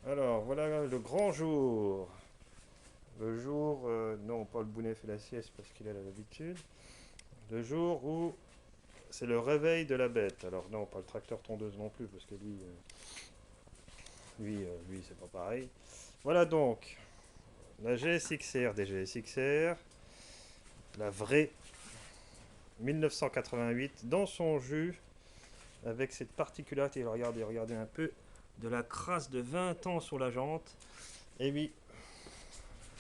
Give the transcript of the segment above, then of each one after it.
Alors, voilà le grand jour. Le jour, non, pas le Bounet fait la sieste parce qu'il a l'habitude. Le jour où c'est le réveil de la bête. Alors, non, pas le tracteur tondeuse non plus parce que lui, c'est pas pareil. Voilà donc, la GSXR des GSXR, la vraie 1988, dans son jus, avec cette particularité. Regardez un peu de la crasse de 20 ans sur la jante. Et oui,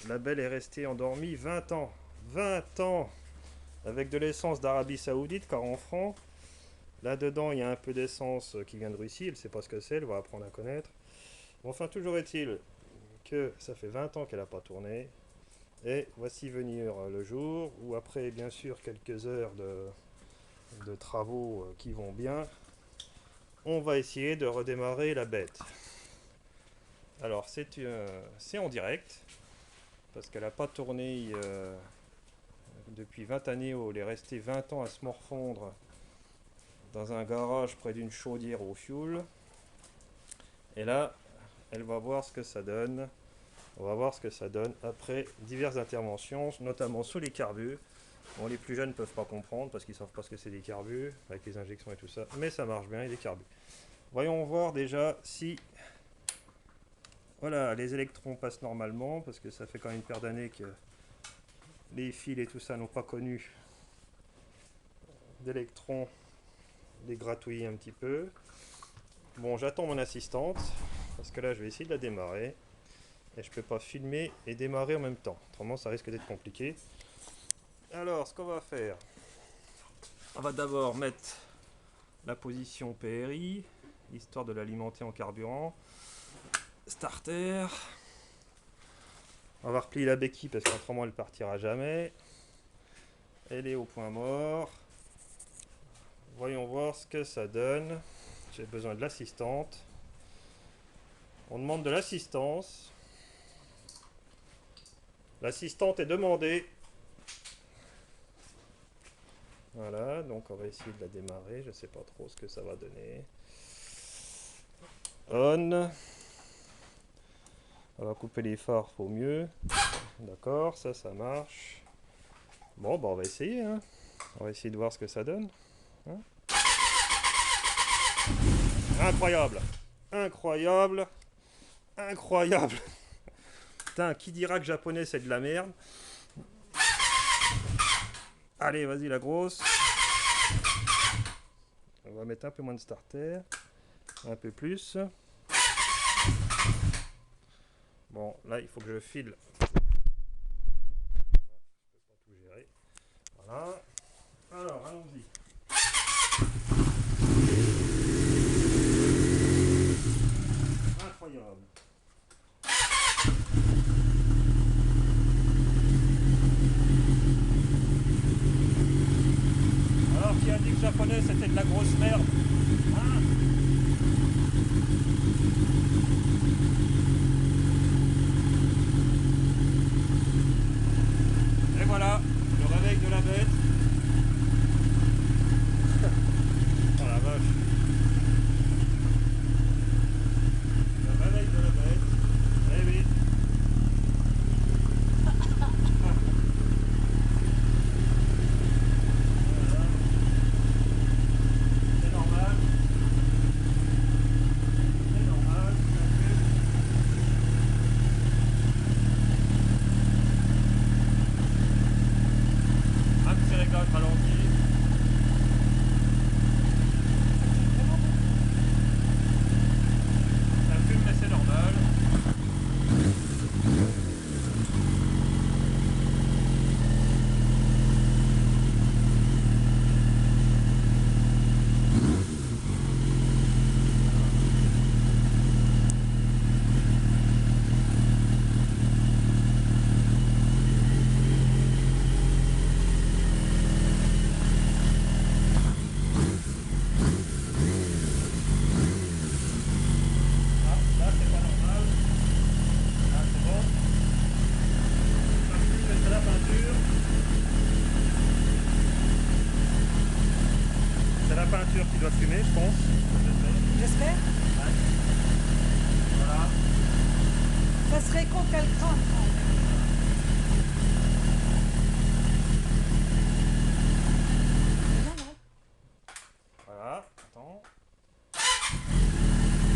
la belle est restée endormie 20 ans. 20 ans avec de l'essence d'Arabie Saoudite, 40 francs. Là-dedans, il y a un peu d'essence qui vient de Russie. Elle ne sait pas ce que c'est, elle va apprendre à connaître. Bon, enfin, toujours est-il que ça fait 20 ans qu'elle n'a pas tourné. Et voici venir le jour où, après bien sûr quelques heures de travaux qui vont bien, on va essayer de redémarrer la bête. Alors, c'est en direct, parce qu'elle n'a pas tourné depuis 20 années, où elle est restée 20 ans à se morfondre dans un garage près d'une chaudière au fioul. Et là, elle va voir ce que ça donne. On va voir ce que ça donne après diverses interventions, notamment sous les carbus. Bon, les plus jeunes ne peuvent pas comprendre parce qu'ils ne savent pas ce que c'est des carbus, avec les injections et tout ça, mais ça marche bien, il y a des carbus. Voyons voir déjà si voilà, les électrons passent normalement, parce que ça fait quand même une paire d'années que les fils et tout ça n'ont pas connu d'électrons, les gratouiller un petit peu. Bon, j'attends mon assistante, parce que là je vais essayer de la démarrer. Et je peux pas filmer et démarrer en même temps. Autrement, ça risque d'être compliqué. Alors, ce qu'on va faire, on va d'abord mettre la position PRI, histoire de l'alimenter en carburant. Starter. On va replier la béquille parce qu'autrement elle partira jamais. Elle est au point mort. Voyons voir ce que ça donne. J'ai besoin de l'assistante. On demande de l'assistance. L'assistante est demandée. Voilà, donc on va essayer de la démarrer. Je ne sais pas trop ce que ça va donner. On. On va couper les phares, faut mieux. D'accord, ça marche. Bon, bah on va essayer. Hein. On va essayer de voir ce que ça donne. Hein. Incroyable. Incroyable. Incroyable. Putain, qui dira que japonais c'est de la merde. Allez, vas-y la grosse. On va mettre un peu moins de starter. Un peu plus. Bon, là il faut que je file. Je peux pas tout gérer. Voilà. Alors, allons-y. Incroyable. Alors, qui a dit que japonais c'était de la grosse merde? Hein? Et voilà, le réveil de la bête. Oh la vache. Le réveil de la bête. Eh oui. Voilà. C'est normal. C'est normal. Un petit réglage ralenti. Ça fume mais c'est normal. Ah, là c'est pas normal. Là c'est bon. Ça fume mais c'est la peinture. C'est la peinture qui doit fumer, je pense. J'espère. Ouais. Voilà. serait con qu'elle crame. Voilà, attends.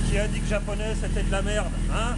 Qui a dit que japonais c'était de la merde, hein?